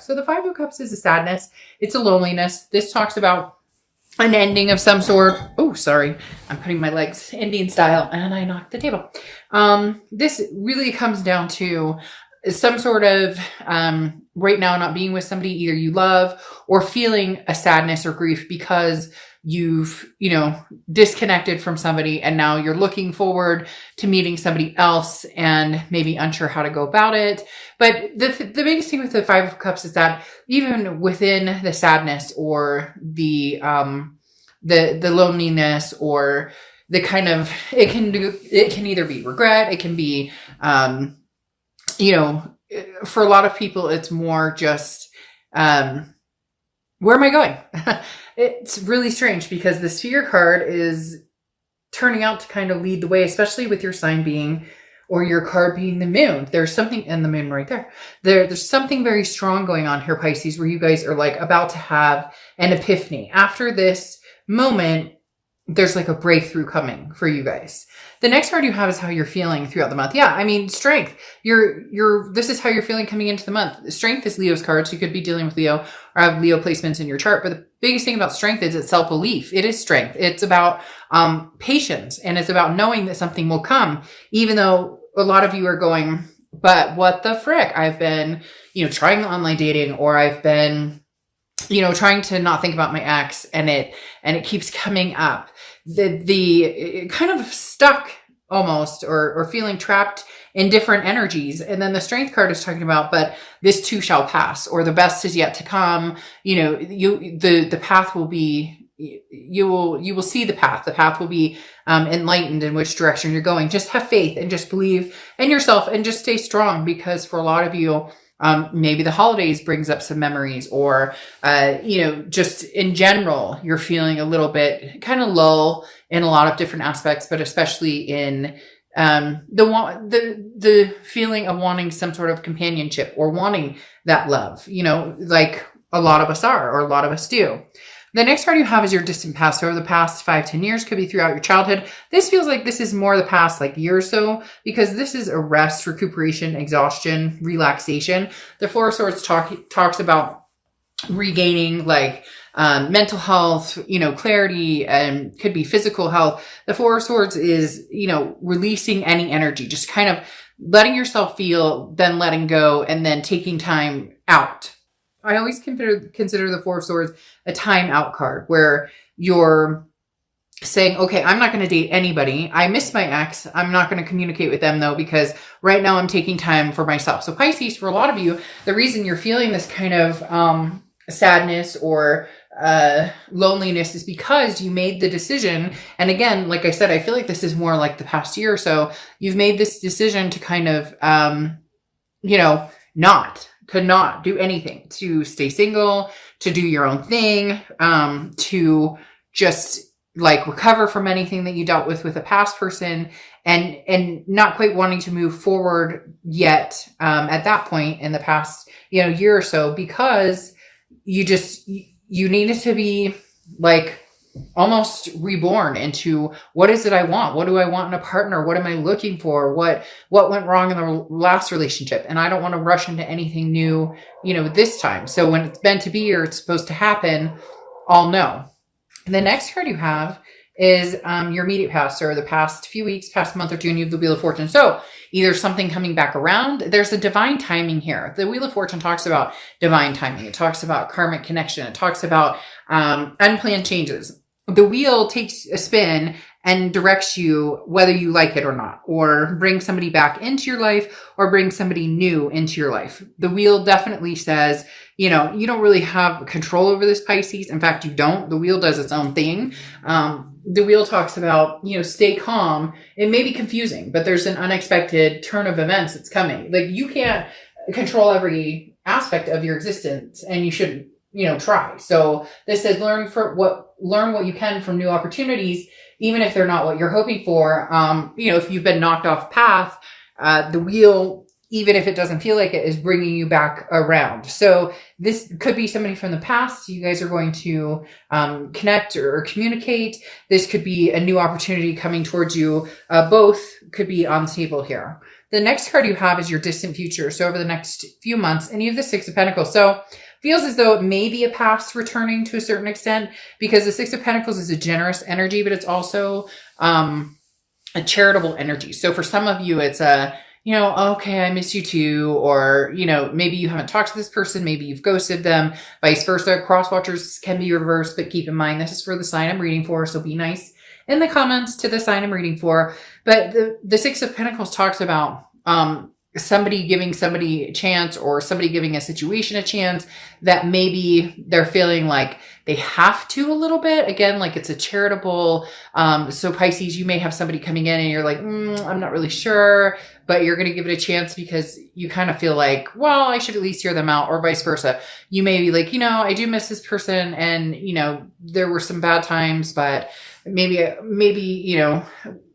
So the Five of Cups is a sadness. It's a loneliness. This talks about an ending of some sort. Oh, sorry. I'm putting my legs Indian style and I knocked the table. This really comes down to some sort of right now not being with somebody either you love, or feeling a sadness or grief because you've, disconnected from somebody and now you're looking forward to meeting somebody else and maybe unsure how to go about it. But the biggest thing with the Five of Cups is that even within the sadness or the loneliness or the kind of, it can either be regret, it can be, for a lot of people, it's more just, where am I going? It's really strange because the Sphere card is turning out to kind of lead the way, especially with your sign being, or your card being the moon. There's something in the moon right there. There's something very strong going on here, Pisces, where you guys are like about to have an epiphany. After this moment, there's like a breakthrough coming for you guys. The next card you have is how you're feeling throughout the month. Yeah, I mean, strength. This is how you're feeling coming into the month. Strength is Leo's card, so you could be dealing with Leo or have Leo placements in your chart. But the biggest thing about strength is it's self-belief. It is strength. It's about patience, and it's about knowing that something will come, even though a lot of you are going, but what the frick? I've been, trying online dating, or I've been, trying to not think about my ex, and it keeps coming up. The kind of stuck almost, or feeling trapped in different energies. And then the Strength card is talking about, but this too shall pass, or the best is yet to come. The path will be, you will see the path. The path will be enlightened in which direction you're going. Just have faith and just believe in yourself and just stay strong, because for a lot of you, maybe the holidays brings up some memories, or, just in general, you're feeling a little bit kind of lull in a lot of different aspects, but especially in, the feeling of wanting some sort of companionship or wanting that love, like a lot of us are, or a lot of us do. The next card you have is your distant past. So over the past 5-10 years, could be throughout your childhood. This feels like this is more the past year or so, because this is a rest, recuperation, exhaustion, relaxation. The Four of Swords talks about regaining mental health, clarity, and could be physical health. The Four of Swords is, releasing any energy, just kind of letting yourself feel, then letting go, and then taking time out. I always consider the Four of Swords a time out card, where you're saying, okay, I'm not going to date anybody. I miss my ex. I'm not going to communicate with them though, because right now I'm taking time for myself. So Pisces, for a lot of you, the reason you're feeling this kind of sadness or loneliness is because you made the decision. And again, like I said, I feel like this is more like the past year or so. You've made this decision to kind of, not do anything, to stay single, to do your own thing, to just recover from anything that you dealt with a past person, and not quite wanting to move forward yet, at that point in the past, year or so, because you needed to be almost reborn into, what is it I want? What do I want in a partner? What am I looking for? What went wrong in the last relationship? And I don't want to rush into anything new, this time. So when it's meant to be, or it's supposed to happen, I'll know. And the next card you have is your immediate past, or the past few weeks, past month or two, and you have the Wheel of Fortune. So either something coming back around, there's a divine timing here. The Wheel of Fortune talks about divine timing. It talks about karmic connection. It talks about unplanned changes. The wheel takes a spin and directs you whether you like it or not, or bring somebody back into your life, or bring somebody new into your life. The wheel definitely says, you don't really have control over this, Pisces. In fact, you don't. The wheel does its own thing. The wheel talks about, stay calm. It may be confusing, but there's an unexpected turn of events that's coming. You can't control every aspect of your existence, and you shouldn't, try. So this says learn what you can from new opportunities, even if they're not what you're hoping for. If you've been knocked off path, the wheel even if it doesn't feel like it, is bringing you back around. So this could be somebody from the past. You guys are going to connect or communicate. This could be a new opportunity coming towards you. Both could be on the table here. The next card you have is your distant future. So over the next few months, and you have the Six of Pentacles. So feels as though it may be a past returning to a certain extent, because the Six of Pentacles is a generous energy, but it's also a charitable energy. So for some of you, it's a, okay, I miss you too. Or, maybe you haven't talked to this person. Maybe you've ghosted them, vice versa. Cross watchers can be reversed, but keep in mind, this is for the sign I'm reading for. So be nice in the comments to the sign I'm reading for. But the Six of Pentacles talks about, somebody giving somebody a chance, or somebody giving a situation a chance that maybe they're feeling like they have to a little bit. Again, like it's a charitable. So Pisces, you may have somebody coming in and you're like, I'm not really sure, but you're going to give it a chance because you kind of feel like, well, I should at least hear them out, or vice versa. You may be like, I do miss this person, and, there were some bad times, but maybe,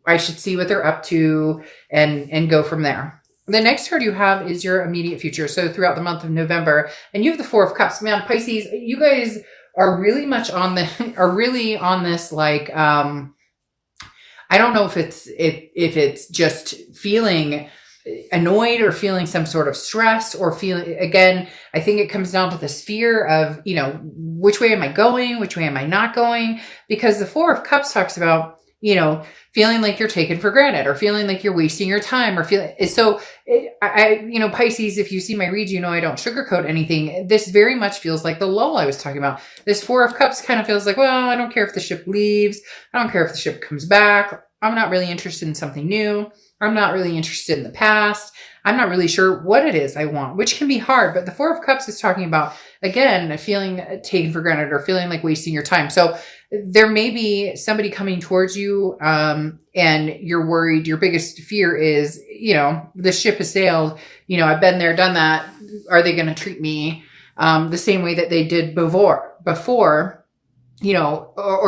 I should see what they're up to and go from there. The next card you have is your immediate future. So throughout the month of November, and you have the Four of Cups. Man, Pisces, you guys are really much on this, like, I don't know if it's just feeling annoyed or feeling some sort of stress, or feeling, again, I think it comes down to this fear of, which way am I going? Which way am I not going? Because the Four of Cups talks about, feeling like you're taken for granted, or feeling like you're wasting your time, or Pisces, if you see my reads, I don't sugarcoat anything. This very much feels like the lull I was talking about. This Four of Cups kind of feels like, well, I don't care if the ship leaves. I don't care if the ship comes back. I'm not really interested in something new. I'm not really interested in the past. I'm not really sure what it is I want, which can be hard. But the Four of Cups is talking about, again, feeling taken for granted, or feeling like wasting your time. So there may be somebody coming towards you, and you're worried. Your biggest fear is, the ship has sailed. I've been there, done that. Are they going to treat me the same way that they did before, or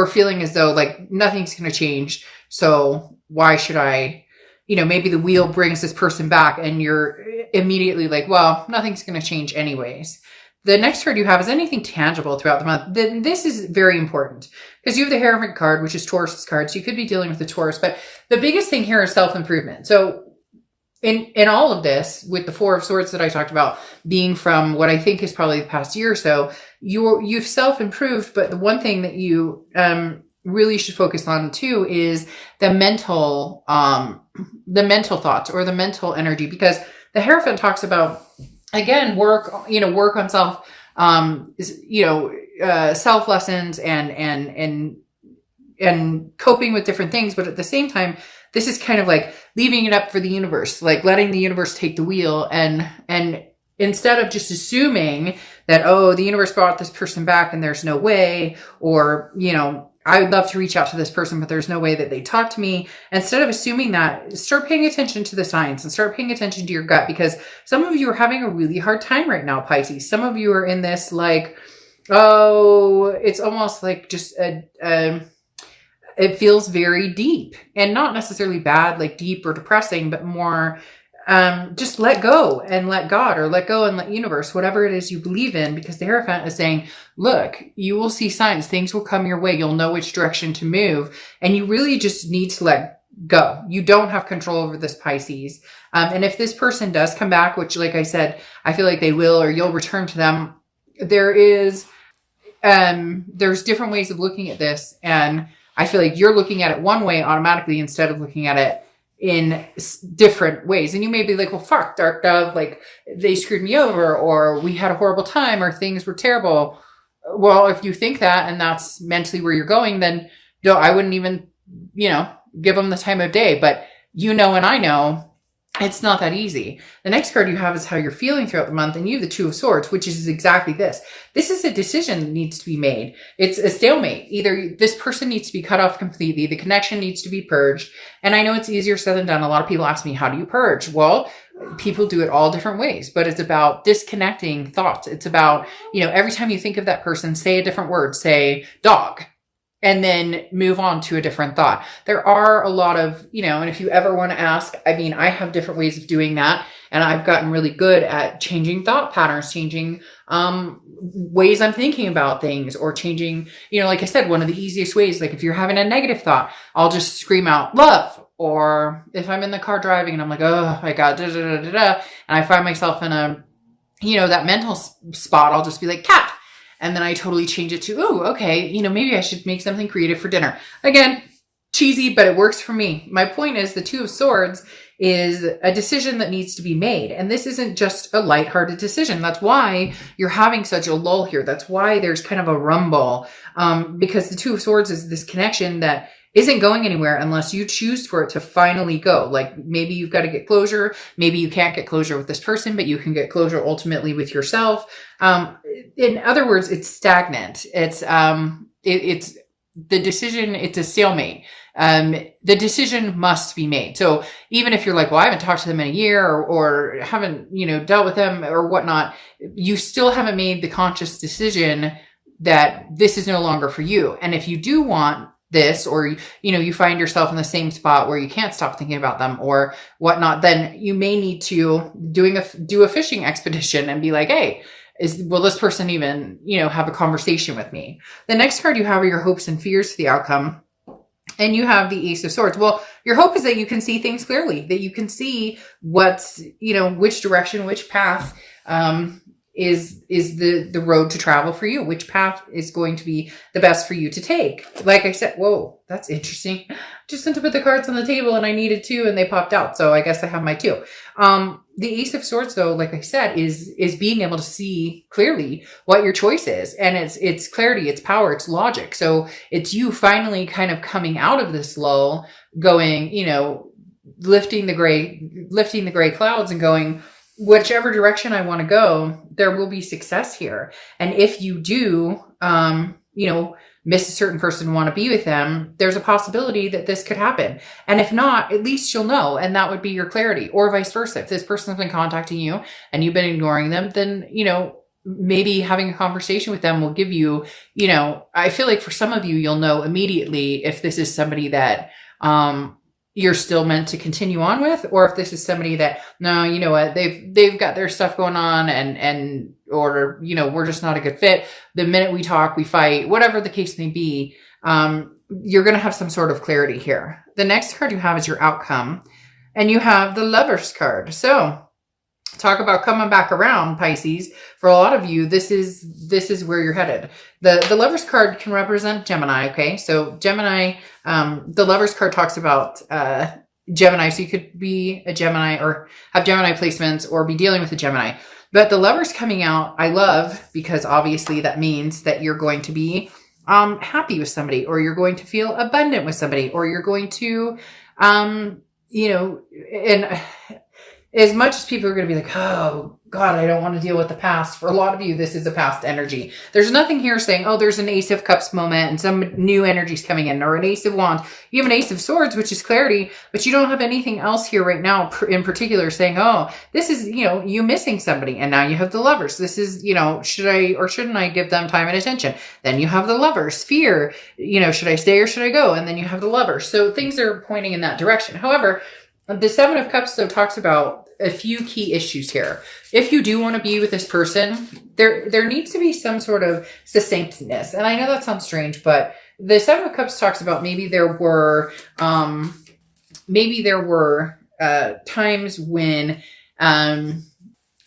feeling as though like nothing's going to change. So why should I, maybe the wheel brings this person back, and you're immediately like, well, nothing's going to change anyways. The next card you have is anything tangible throughout the month. Then this is very important, because you have the Hierophant card, which is Taurus's card. So you could be dealing with the Taurus, but the biggest thing here is self-improvement. So in all of this, with the Four of Swords that I talked about being from what I think is probably the past year or so, you've self-improved. But the one thing that you really should focus on too is the mental thoughts, or the mental energy, because the Hierophant talks about, again, work on self, self lessons and coping with different things. But at the same time, this is kind of like leaving it up for the universe, like letting the universe take the wheel, and instead of just assuming that, oh, the universe brought this person back and there's no way, or, I would love to reach out to this person, but there's no way that they talk to me. Instead of assuming that, start paying attention to the signs and start paying attention to your gut, because some of you are having a really hard time right now, Pisces. Some of you are in this like, oh, it's almost like just it feels very deep, and not necessarily bad, like deep or depressing, but more just let go and let God, or let go and let universe, whatever it is you believe in, because the Hierophant is saying, look, you will see signs, things will come your way. You'll know which direction to move, and you really just need to let go. You don't have control over this, Pisces. And if this person does come back, which, like I said, I feel like they will, or you'll return to them, there's different ways of looking at this. And I feel like you're looking at it one way automatically, instead of looking at it in different ways. And you may be like, well, fuck, Dark Dove, like they screwed me over, or we had a horrible time, or things were terrible. Well, if you think that, and that's mentally where you're going, then no, I wouldn't even, give them the time of day. But and I know it's not that easy. The next card you have is how you're feeling throughout the month, and you have the Two of Swords, which is exactly this. This is a decision that needs to be made. It's a stalemate. Either this person needs to be cut off completely, the connection needs to be purged. And I know it's easier said than done. A lot of people ask me, how do you purge? Well, people do it all different ways, but it's about disconnecting thoughts. It's about, every time you think of that person, say a different word, say dog. and then move on to a different thought. There are a lot of, and if you ever want to ask, I mean, I have different ways of doing that. And I've gotten really good at changing thought patterns, changing ways I'm thinking about things, or changing, like I said, one of the easiest ways, like if you're having a negative thought, I'll just scream out love. Or if I'm in the car driving and I'm like, oh my God, da, da, da, da, da, and I find myself in a, that mental spot, I'll just be like, cat. And then I totally change it to, oh, okay, maybe I should make something creative for dinner. Again, cheesy, but it works for me. My point is the Two of Swords is a decision that needs to be made. And this isn't just a lighthearted decision. That's why you're having such a lull here. That's why there's kind of a rumble, because the Two of Swords is this connection that isn't going anywhere unless you choose for it to finally go. Like maybe you've got to get closure. Maybe you can't get closure with this person, but you can get closure ultimately with yourself. In other words, it's stagnant. It's the decision. It's a stalemate. The decision must be made. So even if you're like, well, I haven't talked to them in a year or haven't, dealt with them or whatnot, you still haven't made the conscious decision that this is no longer for you. And if you do want this, or, you find yourself in the same spot where you can't stop thinking about them or whatnot, then you may need to do a fishing expedition and be like, hey, will this person even, have a conversation with me? The next card you have are your hopes and fears for the outcome. And you have the Ace of Swords. Well, your hope is that you can see things clearly, that you can see what's, which direction, which path, is the road to travel for you, which path is going to be the best for you to take. Like I said, whoa, that's interesting. Just sent to put the cards on the table and I needed two and they popped out. So I guess I have my two. The Ace of Swords, though, like I said, is being able to see clearly what your choice is. And it's clarity, it's power, it's logic. So it's you finally kind of coming out of this lull, going, lifting the gray clouds and going, whichever direction I want to go, there will be success here. And if you do, miss a certain person and want to be with them, there's a possibility that this could happen. And if not, at least you'll know. And that would be your clarity, or vice versa. If this person's been contacting you and you've been ignoring them, then, maybe having a conversation with them will give you, I feel like for some of you, you'll know immediately if this is somebody that, you're still meant to continue on with, or if this is somebody that, no, you know what, they've got their stuff going on or, we're just not a good fit. The minute we talk, we fight, whatever the case may be, you're going to have some sort of clarity here. The next card you have is your outcome, and you have the Lovers card. So talk about coming back around, Pisces. For a lot of you, this is where you're headed. The Lovers card can represent Gemini, okay? So Gemini, the Lovers card talks about Gemini. So you could be a Gemini or have Gemini placements or be dealing with a Gemini. But the Lovers coming out, I love, because obviously that means that you're going to be happy with somebody, or you're going to feel abundant with somebody, or you're going to, and as much as people are going to be like, oh God, I don't want to deal with the past. For a lot of you, this is a past energy. There's nothing here saying, oh, there's an Ace of Cups moment and some new energy's coming in, or an Ace of Wands. You have an Ace of Swords, which is clarity, but you don't have anything else here right now in particular saying, oh, this is, you missing somebody. And now you have the Lovers. This is, should I or shouldn't I give them time and attention? Then you have the Lovers. Fear, should I stay or should I go? And then you have the Lovers. So things are pointing in that direction. However, the Seven of Cups, though, talks about a few key issues here. If you do want to be with this person, there needs to be some sort of succinctness. And I know that sounds strange, but the Seven of Cups talks about maybe there were times when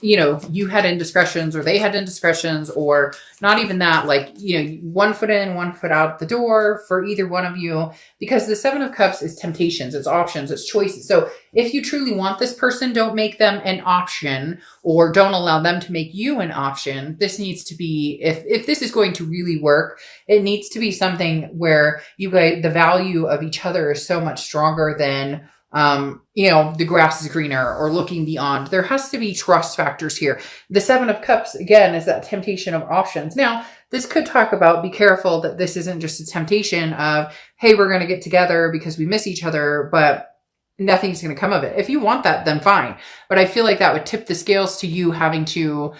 you had indiscretions, or they had indiscretions, or not even that, like, one foot in, one foot out the door for either one of you, because the Seven of Cups is temptations, it's options, it's choices. So if you truly want this person, don't make them an option, or don't allow them to make you an option. This needs to be, if this is going to really work, it needs to be something where you guys, the value of each other is so much stronger than the grass is greener or looking beyond. There has to be trust factors here. The Seven of Cups, again, is that temptation of options. Now, this could talk about, be careful that this isn't just a temptation of, hey, we're going to get together because we miss each other, but nothing's going to come of it. If you want that, then fine. But I feel like that would tip the scales to you having to,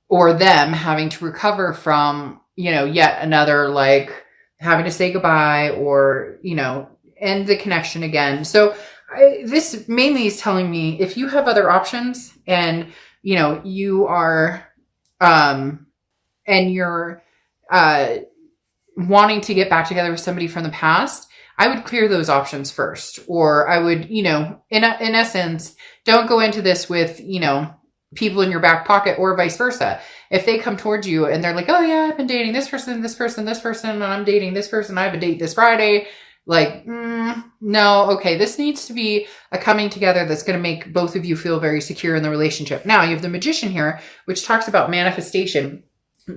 or them having to recover from, yet another, like, having to say goodbye or, end the connection again. So this mainly is telling me if you have other options and, you are, and you're, wanting to get back together with somebody from the past, I would clear those options first. Or I would, in essence, don't go into this with, people in your back pocket or vice versa. If they come towards you and they're like, oh yeah, I've been dating this person, this person, this person, and I'm dating this person, I have a date this Friday. Like, no, okay, this needs to be a coming together that's going to make both of you feel very secure in the relationship. Now, you have the Magician here, which talks about manifestation.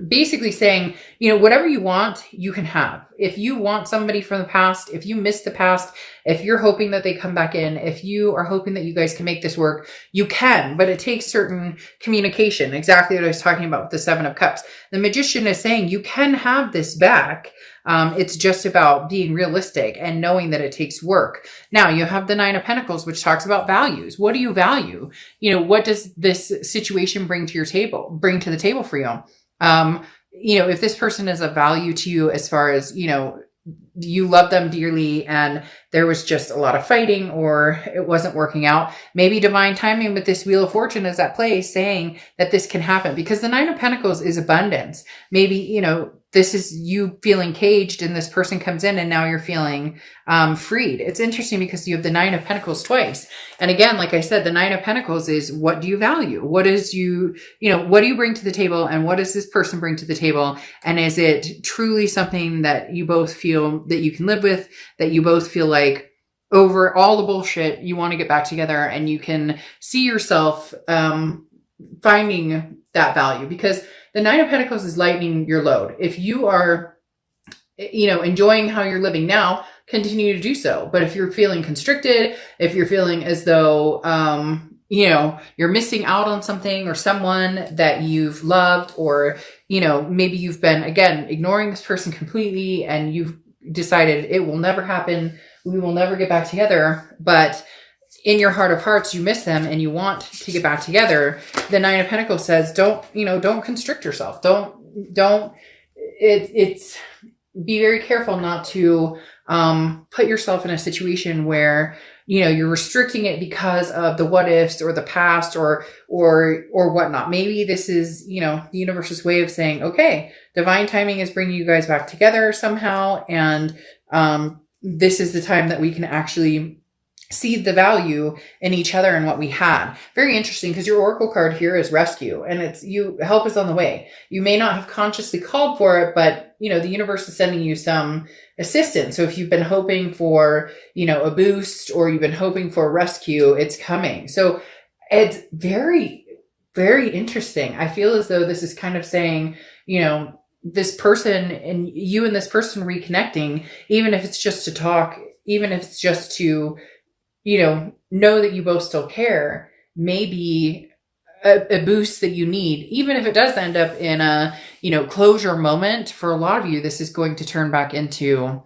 Basically saying, whatever you want, you can have. If you want somebody from the past, if you miss the past, if you're hoping that they come back in, if you are hoping that you guys can make this work, you can, but it takes certain communication. Exactly what I was talking about with the 7 of Cups. The Magician is saying you can have this back. It's just about being realistic and knowing that it takes work. Now you have the 9 of Pentacles, which talks about values. What do you value? What does this situation bring to the table for you? If this person is of value to you as far as, you love them dearly and there was just a lot of fighting or it wasn't working out, maybe divine timing with this Wheel of Fortune is at play saying that this can happen because the 9 of Pentacles is abundance. Maybe, this is you feeling caged and this person comes in and now you're feeling freed. It's interesting because you have the 9 of Pentacles twice. And again, like I said, the 9 of Pentacles is what do you value? What is what do you bring to the table and what does this person bring to the table? And is it truly something that you both feel that you can live with, that you both feel like over all the bullshit, you want to get back together and you can see yourself finding that value? Because the 9 of Pentacles is lightening your load. If you are, enjoying how you're living now, continue to do so. But if you're feeling constricted, if you're feeling as though, you're missing out on something or someone that you've loved, or, maybe you've been, again, ignoring this person completely and you've decided it will never happen. We will never get back together. But in your heart of hearts, you miss them and you want to get back together. The 9 of Pentacles says, don't constrict yourself. It's be very careful not to, put yourself in a situation where, you're restricting it because of the what ifs or the past or whatnot. Maybe this is, the universe's way of saying, okay, divine timing is bringing you guys back together somehow. And, this is the time that we can actually see the value in each other and what we had. Very interesting because your Oracle card here is rescue and help is on the way. You may not have consciously called for it, but the universe is sending you some assistance. So if you've been hoping for, a boost or you've been hoping for a rescue, it's coming. So it's very, very interesting. I feel as though this is kind of saying, this person and you and this person reconnecting, even if it's just to talk, even if it's just to, know that you both still care, maybe a boost that you need, even if it does end up in a, closure moment. For a lot of you, this is going to turn back into